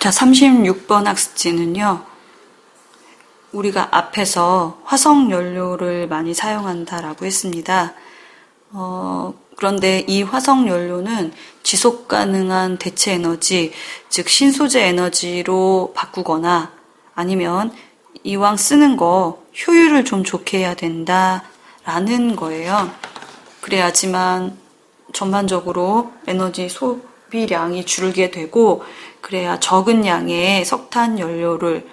자, 36번 학습지는요, 우리가 앞에서 화석연료를 많이 사용한다라고 했습니다. 그런데 이 화석연료는 지속가능한 대체 에너지, 즉 신소재 에너지로 바꾸거나 아니면 이왕 쓰는 거 효율을 좀 좋게 해야 된다라는 거예요. 그래야지만 전반적으로 에너지 소비량이 줄게 되고, 그래야 적은 양의 석탄 연료를,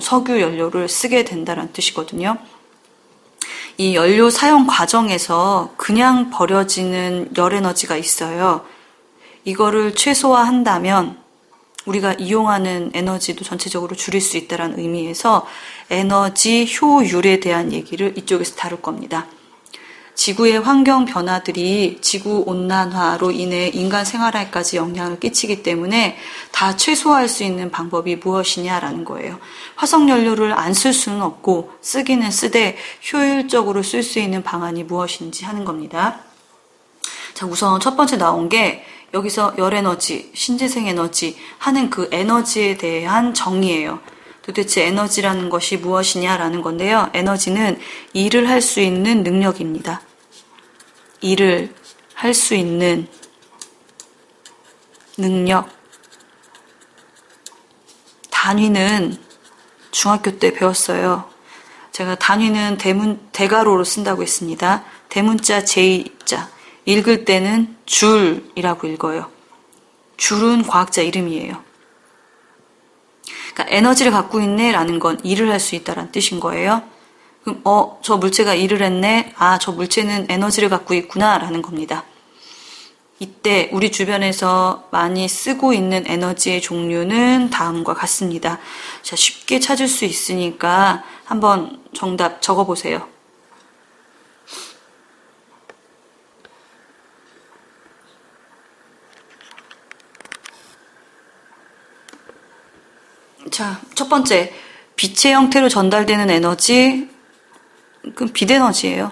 석유 연료를 쓰게 된다는 뜻이거든요. 이 연료 사용 과정에서 그냥 버려지는 열에너지가 있어요. 이거를 최소화한다면 우리가 이용하는 에너지도 전체적으로 줄일 수 있다는 의미에서 에너지 효율에 대한 얘기를 이쪽에서 다룰 겁니다. 지구의 환경 변화들이 지구 온난화로 인해 인간 생활에까지 영향을 끼치기 때문에 다 최소화할 수 있는 방법이 무엇이냐라는 거예요. 화석연료를 안 쓸 수는 없고 쓰기는 쓰되 효율적으로 쓸 수 있는 방안이 무엇인지 하는 겁니다. 자, 우선 첫 번째 나온 게 여기서 열에너지, 신재생에너지 하는 그 에너지에 대한 정의예요. 도대체 에너지라는 것이 무엇이냐라는 건데요. 에너지는 일을 할 수 있는 능력입니다. 일을 할 수 있는 능력. 단위는 중학교 때 배웠어요. 제가 단위는 대가로로 쓴다고 했습니다. 대문자 J자. 읽을 때는 줄이라고 읽어요. 줄은 과학자 이름이에요. 그러니까 에너지를 갖고 있네라는 건 일을 할 수 있다는 뜻인 거예요. 그럼 저 물체가 일을 했네. 저 물체는 에너지를 갖고 있구나라는 겁니다. 이때 우리 주변에서 많이 쓰고 있는 에너지의 종류는 다음과 같습니다. 자, 쉽게 찾을 수 있으니까 한번 정답 적어보세요. 자, 첫 번째, 빛의 형태로 전달되는 에너지, 그건 빛에너지예요.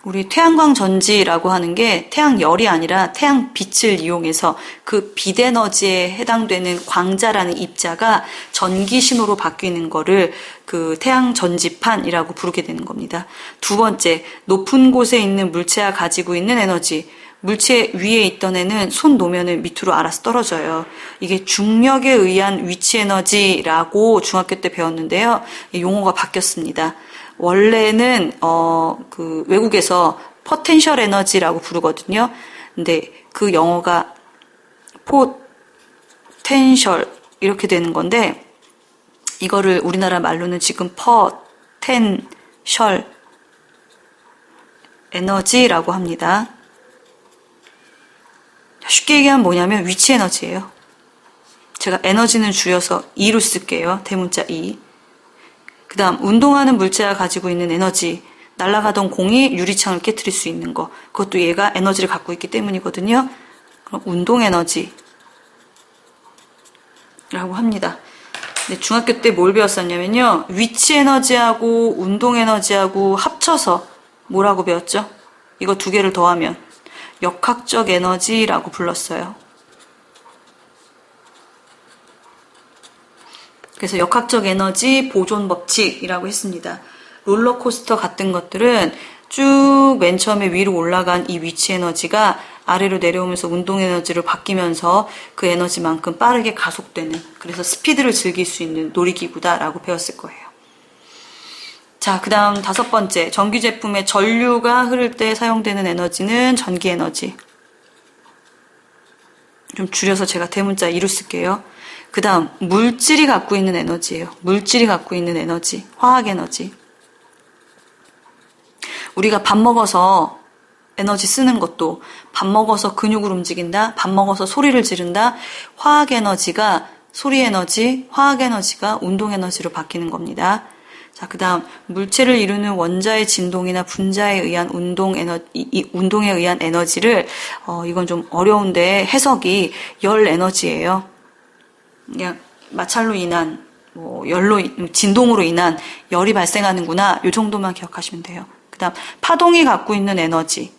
우리 태양광 전지라고 하는 게 태양열이 아니라 태양빛을 이용해서 그 빛에너지에 해당되는 광자라는 입자가 전기 신호로 바뀌는 거를 그 태양전지판이라고 부르게 되는 겁니다. 두 번째, 높은 곳에 있는 물체가 가지고 있는 에너지. 물체 위에 있던 애는 손 놓으면 밑으로 알아서 떨어져요. 이게 중력에 의한 위치 에너지라고 중학교 때 배웠는데요. 용어가 바뀌었습니다. 원래는 그 외국에서 포텐셜 에너지라고 부르거든요. 근데 그 영어가 포텐셜 이렇게 되는 건데 이거를 우리나라 말로는 지금 포텐셜 에너지라고 합니다. 쉽게 얘기하면 뭐냐면 위치 에너지예요. 제가 에너지는 줄여서 E로 쓸게요. 대문자 E. 그 다음 운동하는 물체가 가지고 있는 에너지. 날아가던 공이 유리창을 깨트릴 수 있는 거. 그것도 얘가 에너지를 갖고 있기 때문이거든요. 그럼 운동 에너지라고 합니다. 근데 중학교 때 뭘 배웠었냐면요. 위치 에너지하고 운동 에너지하고 합쳐서 뭐라고 배웠죠? 이거 두 개를 더하면 역학적 에너지라고 불렀어요. 그래서 역학적 에너지 보존 법칙이라고 했습니다. 롤러코스터 같은 것들은 쭉 맨 처음에 위로 올라간 이 위치 에너지가 아래로 내려오면서 운동 에너지로 바뀌면서 그 에너지만큼 빠르게 가속되는, 그래서 스피드를 즐길 수 있는 놀이기구다라고 배웠을 거예요. 자, 그 다음 다섯 번째, 전기 제품에 전류가 흐를 때 사용되는 에너지는 전기 에너지. 좀 줄여서 제가 대문자 E로 쓸게요. 그 다음 물질이 갖고 있는 에너지예요. 물질이 갖고 있는 에너지, 화학 에너지. 우리가 밥 먹어서 에너지 쓰는 것도 밥 먹어서 근육을 움직인다, 밥 먹어서 소리를 지른다, 화학 에너지가 소리 에너지, 화학 에너지가 운동 에너지로 바뀌는 겁니다. 자, 그 다음 물체를 이루는 원자의 진동이나 분자에 의한 운동에 의한 에너지를 이건 좀 어려운데 해석이 열 에너지예요. 그냥 마찰로 인한 진동으로 인한 열이 발생하는구나, 이 정도만 기억하시면 돼요. 그 다음 파동이 갖고 있는 에너지,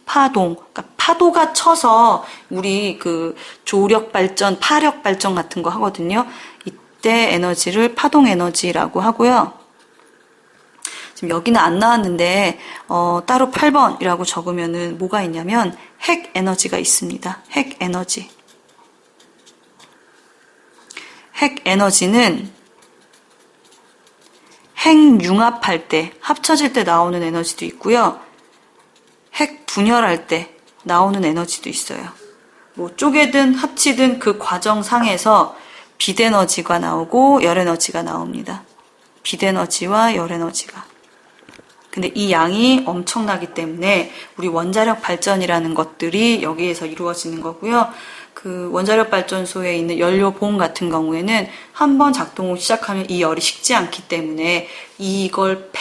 그러니까 파도가 쳐서 우리 그 조력 발전, 파력 발전 같은 거 하거든요. 이때 에너지를 파동 에너지라고 하고요. 지금 여기는 안 나왔는데 따로 8번이라고 적으면은 뭐가 있냐면 핵 에너지가 있습니다. 핵 에너지. 핵 에너지는 핵 융합할 때, 합쳐질 때 나오는 에너지도 있고요. 핵 분열할 때 나오는 에너지도 있어요. 뭐 쪼개든 합치든 그 과정상에서 빛에너지가 나오고 열에너지가 나옵니다. 빛에너지와 열에너지가. 근데 이 양이 엄청나기 때문에 우리 원자력 발전이라는 것들이 여기에서 이루어지는 거고요. 그 원자력 발전소에 있는 연료봉 같은 경우에는 한번 작동을 시작하면 이 열이 식지 않기 때문에 이걸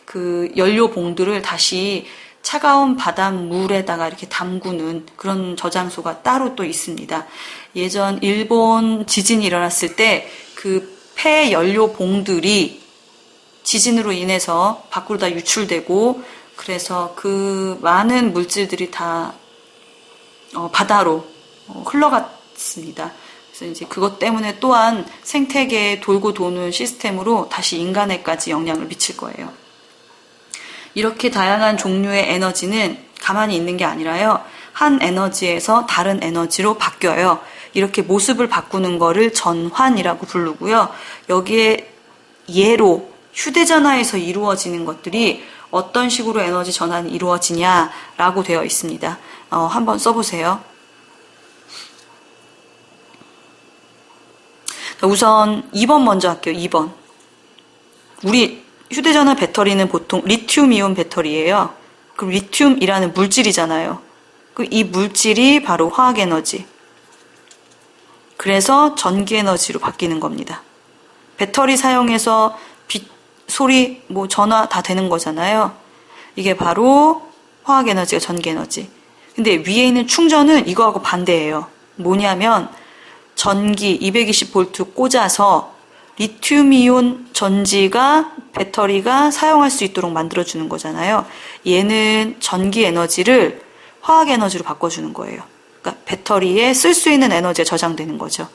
그 연료봉들을 다시 차가운 바닷물에다가 이렇게 담그는 그런 저장소가 따로 또 있습니다. 예전 일본 지진이 일어났을 때 그 폐 연료봉들이 지진으로 인해서 밖으로 다 유출되고 그래서 그 많은 물질들이 다 바다로 흘러갔습니다. 그래서 이제 그것 때문에 또한 생태계에 돌고 도는 시스템으로 다시 인간에까지 영향을 미칠 거예요. 이렇게 다양한 종류의 에너지는 가만히 있는 게 아니라요. 한 에너지에서 다른 에너지로 바뀌어요. 이렇게 모습을 바꾸는 거를 전환이라고 부르고요. 여기에 예로 휴대전화에서 이루어지는 것들이 어떤 식으로 에너지 전환이 이루어지냐라고 되어 있습니다. 한번 써보세요. 우선 2번 먼저 할게요. 2번. 우리 휴대전화 배터리는 보통 리튬이온 배터리예요. 그 리튬이라는 물질이잖아요. 이 물질이 바로 화학에너지. 그래서 전기에너지로 바뀌는 겁니다. 배터리 사용해서 빛, 소리, 뭐 전화 다 되는 거잖아요. 이게 바로 화학에너지가 전기에너지. 근데 위에 있는 충전은 이거하고 반대예요. 뭐냐면 전기 220V 꽂아서 리튬이온 전지가 배터리가 사용할 수 있도록 만들어주는 거잖아요. 얘는 전기 에너지를 화학 에너지로 바꿔주는 거예요. 그러니까 배터리에 쓸 수 있는 에너지가 저장되는 거죠.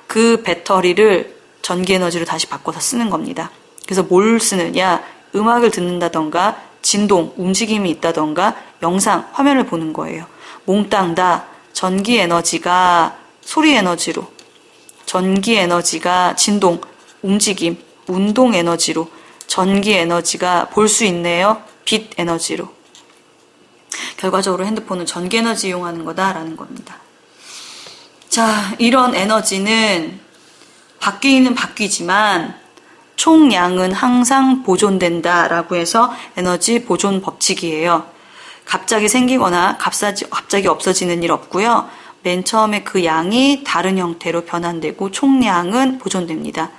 그 배터리를 전기 에너지로 다시 바꿔서 쓰는 겁니다. 그래서 뭘 쓰느냐? 음악을 듣는다던가 진동, 움직임이 있다던가 영상, 화면을 보는 거예요. 몽땅 다 전기 에너지가 소리 에너지로, 전기 에너지가 진동, 움직임, 운동 에너지로, 전기 에너지가 볼 수 있네요. 빛 에너지로. 결과적으로 핸드폰은 전기 에너지 이용하는 거다라는 겁니다. 자, 이런 에너지는 바뀌는 바뀌지만 총량은 항상 보존된다라고 해서 에너지 보존 법칙이에요. 갑자기 생기거나 갑자기 없어지는 일 없고요. 맨 처음에 그 양이 다른 형태로 변환되고 총량은 보존됩니다.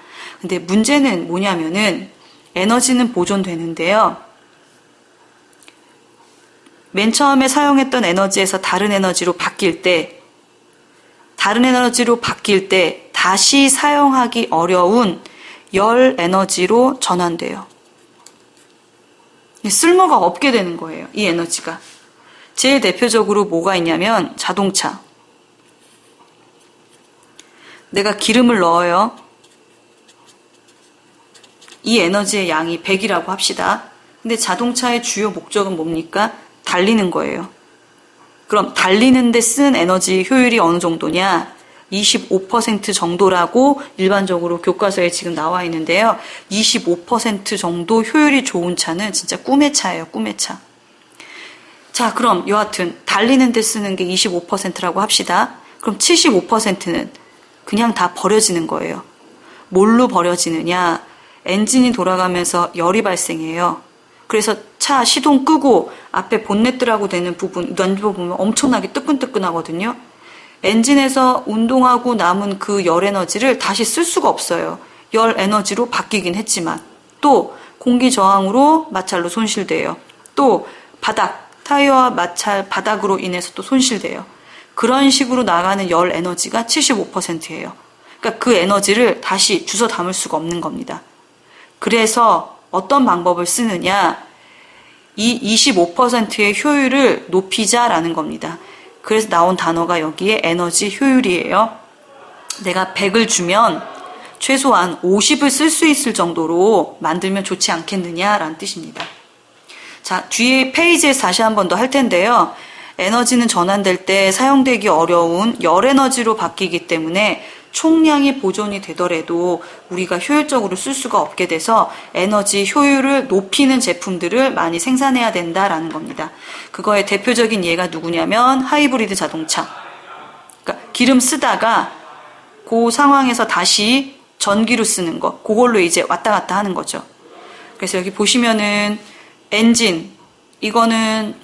근데 문제는 뭐냐면은 에너지는 보존되는데요. 맨 처음에 사용했던 에너지에서 다른 에너지로 바뀔 때 다시 사용하기 어려운 열 에너지로 전환돼요. 쓸모가 없게 되는 거예요. 이 에너지가. 제일 대표적으로 뭐가 있냐면 자동차. 내가 기름을 넣어요. 이 에너지의 양이 100이라고 합시다. 근데 자동차의 주요 목적은 뭡니까? 달리는 거예요. 그럼 달리는데 쓰는 에너지 효율이 어느 정도냐? 25% 정도라고 일반적으로 교과서에 지금 나와 있는데요. 25% 정도 효율이 좋은 차는 진짜 꿈의 차예요. 꿈의 차. 자, 그럼 여하튼 달리는데 쓰는 게 25%라고 합시다. 그럼 75%는 그냥 다 버려지는 거예요. 뭘로 버려지느냐? 엔진이 돌아가면서 열이 발생해요. 그래서 차 시동 끄고 앞에 본네트라고 되는 부분, 보면 엄청나게 뜨끈뜨끈하거든요. 엔진에서 운동하고 남은 그 열 에너지를 다시 쓸 수가 없어요. 열 에너지로 바뀌긴 했지만 또 공기 저항으로 마찰로 손실돼요. 또 타이어와 마찰 바닥으로 인해서 또 손실돼요. 그런 식으로 나가는 열 에너지가 75%예요. 그러니까 그 에너지를 다시 주워 담을 수가 없는 겁니다. 그래서 어떤 방법을 쓰느냐? 이 25%의 효율을 높이자라는 겁니다. 그래서 나온 단어가 여기에 에너지 효율이에요. 내가 100을 주면 최소한 50을 쓸 수 있을 정도로 만들면 좋지 않겠느냐라는 뜻입니다. 자, 뒤에 페이지에서 다시 한 번 더 할 텐데요. 에너지는 전환될 때 사용되기 어려운 열 에너지로 바뀌기 때문에 총량이 보존이 되더라도 우리가 효율적으로 쓸 수가 없게 돼서 에너지 효율을 높이는 제품들을 많이 생산해야 된다라는 겁니다. 그거의 대표적인 예가 누구냐면 하이브리드 자동차. 그러니까 기름 쓰다가 그 상황에서 다시 전기로 쓰는 거, 그걸로 이제 왔다 갔다 하는 거죠. 그래서 여기 보시면은 엔진, 이거는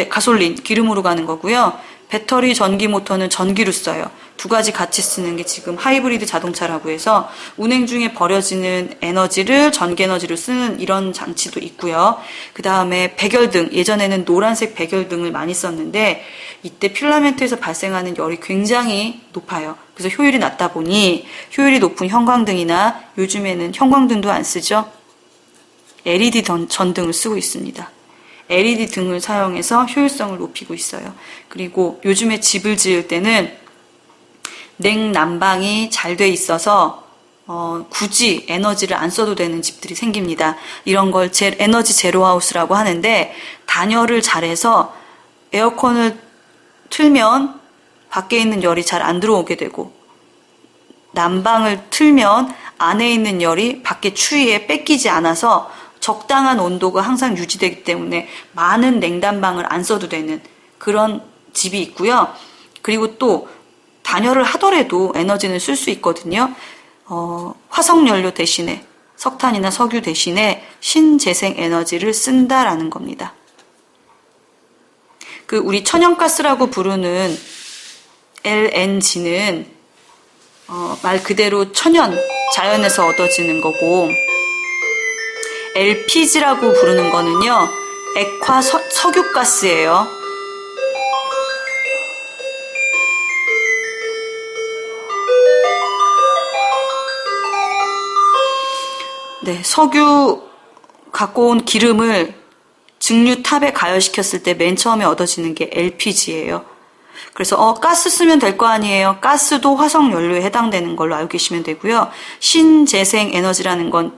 가솔린, 기름으로 가는 거고요. 배터리 전기 모터는 전기로 써요. 두 가지 같이 쓰는 게 지금 하이브리드 자동차라고 해서 운행 중에 버려지는 에너지를 전기 에너지로 쓰는 이런 장치도 있고요. 그 다음에 백열등, 예전에는 노란색 백열등을 많이 썼는데 이때 필라멘트에서 발생하는 열이 굉장히 높아요. 그래서 효율이 낮다 보니 효율이 높은 형광등이나 요즘에는 형광등도 안 쓰죠. LED 전등을 쓰고 있습니다. LED 등을 사용해서 효율성을 높이고 있어요. 그리고 요즘에 집을 지을 때는 냉난방이 잘 돼 있어서 굳이 에너지를 안 써도 되는 집들이 생깁니다. 이런 걸 에너지 제로하우스라고 하는데 단열을 잘해서 에어컨을 틀면 밖에 있는 열이 잘 안 들어오게 되고 난방을 틀면 안에 있는 열이 밖에 추위에 뺏기지 않아서 적당한 온도가 항상 유지되기 때문에 많은 냉난방을 안 써도 되는 그런 집이 있고요. 그리고 또 단열을 하더라도 에너지는 쓸 수 있거든요. 화석연료 대신에 석탄이나 석유 대신에 신재생 에너지를 쓴다라는 겁니다. 그 우리 천연가스라고 부르는 LNG는 말 그대로 천연, 자연에서 얻어지는 거고 LPG라고 부르는 거는요, 액화 석유가스예요. 석유 갖고 온 기름을 증류탑에 가열시켰을 때 맨 처음에 얻어지는 게 LPG예요. 그래서 가스 쓰면 될 거 아니에요. 가스도 화석연료에 해당되는 걸로 알고 계시면 되고요. 신재생 에너지라는 건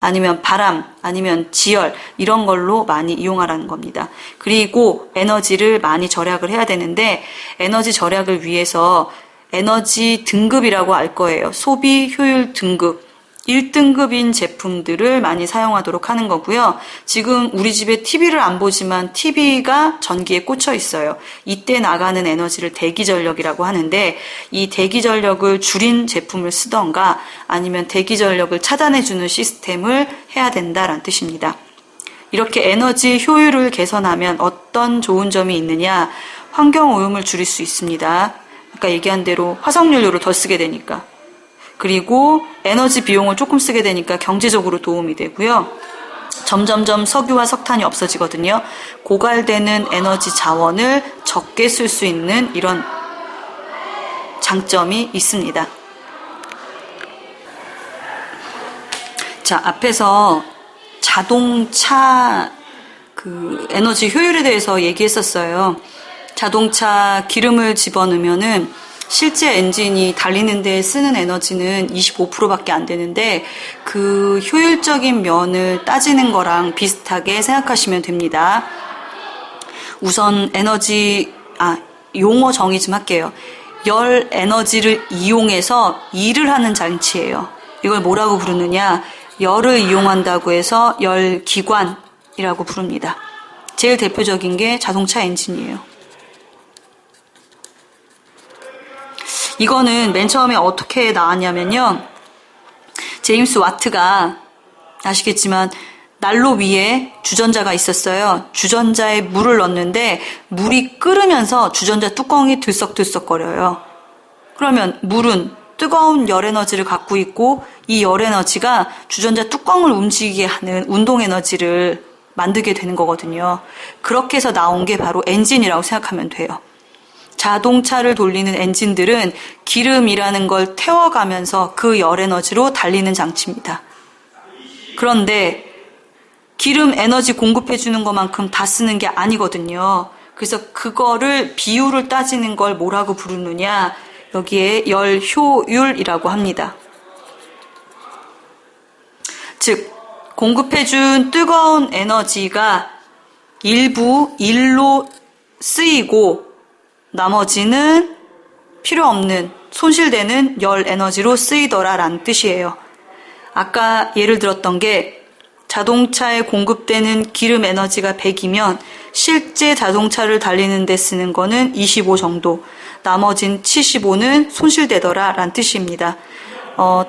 아니면 바람, 아니면 지열 이런 걸로 많이 이용하라는 겁니다. 그리고 에너지를 많이 절약을 해야 되는데 에너지 절약을 위해서 에너지 등급이라고 알 거예요. 소비 효율 등급. 1등급인 제품들을 많이 사용하도록 하는 거고요. 지금 우리 집에 TV를 안 보지만 TV가 전기에 꽂혀 있어요. 이때 나가는 에너지를 대기전력이라고 하는데 이 대기전력을 줄인 제품을 쓰던가 아니면 대기전력을 차단해주는 시스템을 해야 된다라는 뜻입니다. 이렇게 에너지 효율을 개선하면 어떤 좋은 점이 있느냐? 환경오염을 줄일 수 있습니다. 아까 얘기한 대로 화석연료를 더 쓰게 되니까. 그리고 에너지 비용을 조금 쓰게 되니까 경제적으로 도움이 되고요. 점점점 석유와 석탄이 없어지거든요. 고갈되는 에너지 자원을 적게 쓸 수 있는 이런 장점이 있습니다. 자, 앞에서 자동차 에너지 효율에 대해서 얘기했었어요. 자동차 기름을 집어넣으면은 실제 엔진이 달리는 데 쓰는 에너지는 25%밖에 안 되는데 그 효율적인 면을 따지는 거랑 비슷하게 생각하시면 됩니다. 우선 용어 정의 좀 할게요. 열 에너지를 이용해서 일을 하는 장치예요. 이걸 뭐라고 부르느냐? 열을 이용한다고 해서 열기관이라고 부릅니다. 제일 대표적인 게 자동차 엔진이에요. 이거는 맨 처음에 어떻게 나왔냐면요. 제임스 와트가 아시겠지만 난로 위에 주전자가 있었어요. 주전자에 물을 넣었는데 물이 끓으면서 주전자 뚜껑이 들썩들썩거려요. 그러면 물은 뜨거운 열 에너지를 갖고 있고 이 열 에너지가 주전자 뚜껑을 움직이게 하는 운동 에너지를 만들게 되는 거거든요. 그렇게 해서 나온 게 바로 엔진이라고 생각하면 돼요. 자동차를 돌리는 엔진들은 기름이라는 걸 태워가면서 그 열 에너지로 달리는 장치입니다. 그런데 기름 에너지 공급해 주는 것만큼 다 쓰는 게 아니거든요. 그래서 그거를 비율을 따지는 걸 뭐라고 부르느냐? 여기에 열 효율이라고 합니다. 즉, 공급해 준 뜨거운 에너지가 일부 일로 쓰이고 나머지는 필요 없는 손실되는 열 에너지로 쓰이더라 라는 뜻이에요. 아까 예를 들었던 게 자동차에 공급되는 기름 에너지가 100이면 실제 자동차를 달리는 데 쓰는 거는 25 정도, 나머진 75는 손실되더라 라는 뜻입니다.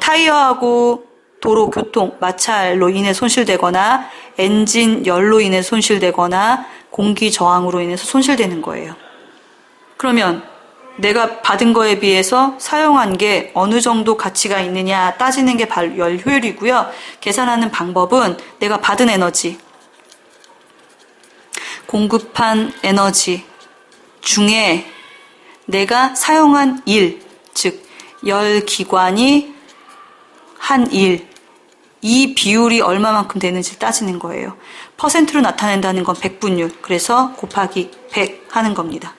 타이어하고 도로 교통, 마찰로 인해 손실되거나 엔진 열로 인해 손실되거나 공기 저항으로 인해서 손실되는 거예요. 그러면 내가 받은 거에 비해서 사용한 게 어느 정도 가치가 있느냐 따지는 게 열 효율이고요. 계산하는 방법은 내가 받은 에너지, 공급한 에너지 중에 내가 사용한 일, 즉 열 기관이 한 일, 이 비율이 얼마만큼 되는지 따지는 거예요. 퍼센트로 나타낸다는 건 백분율, 그래서 곱하기 100 하는 겁니다.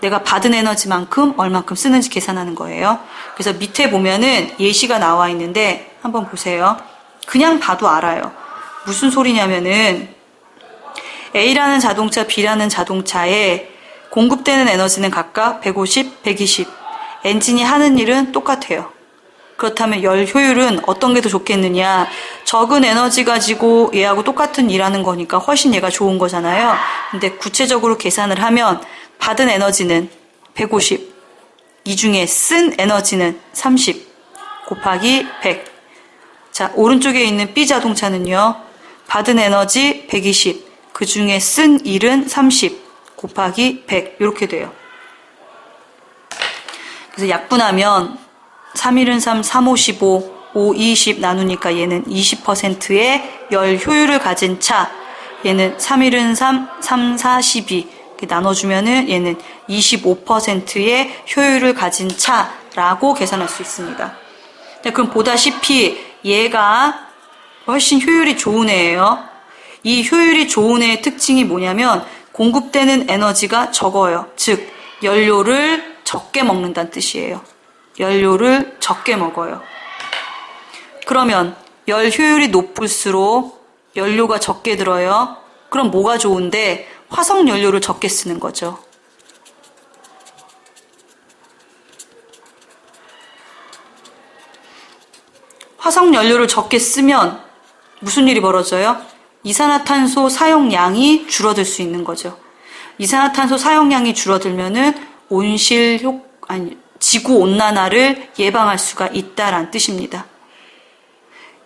내가 받은 에너지만큼 얼만큼 쓰는지 계산하는 거예요. 그래서 밑에 보면은 예시가 나와 있는데 한번 보세요. 그냥 봐도 알아요. 무슨 소리냐면은 A라는 자동차, B라는 자동차에 공급되는 에너지는 각각 150, 120. 엔진이 하는 일은 똑같아요. 그렇다면 열 효율은 어떤 게 더 좋겠느냐? 적은 에너지 가지고 얘하고 똑같은 일하는 거니까 훨씬 얘가 좋은 거잖아요. 근데 구체적으로 계산을 하면 받은 에너지는 150, 이 중에 쓴 에너지는 30 곱하기 100. 자, 오른쪽에 있는 B 자동차는요. 받은 에너지 120, 그 중에 쓴 일은 30 곱하기 100 이렇게 돼요. 그래서 약분하면 3일은 3, 3, 5, 15, 5, 20 나누니까 얘는 20%의 열 효율을 가진 차, 얘는 3일은 3, 3, 4, 12 나눠주면은 얘는 25%의 효율을 가진 차라고 계산할 수 있습니다. 그럼 보다시피 얘가 훨씬 효율이 좋은 애예요. 이 효율이 좋은 애의 특징이 뭐냐면 공급되는 에너지가 적어요. 즉 연료를 적게 먹는다는 뜻이에요. 연료를 적게 먹어요. 그러면 열 효율이 높을수록 연료가 적게 들어요. 그럼 뭐가 좋은데? 화석 연료를 적게 쓰는 거죠. 화석 연료를 적게 쓰면 무슨 일이 벌어져요? 이산화탄소 사용량이 줄어들 수 있는 거죠. 이산화탄소 사용량이 줄어들면은 지구 온난화를 예방할 수가 있다라는 뜻입니다.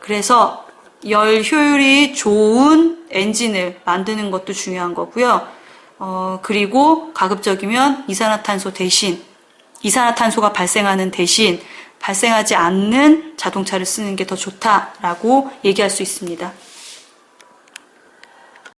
그래서 열 효율이 좋은 엔진을 만드는 것도 중요한 거고요. 그리고 가급적이면 이산화탄소가 발생하는 대신 발생하지 않는 자동차를 쓰는 게 더 좋다라고 얘기할 수 있습니다.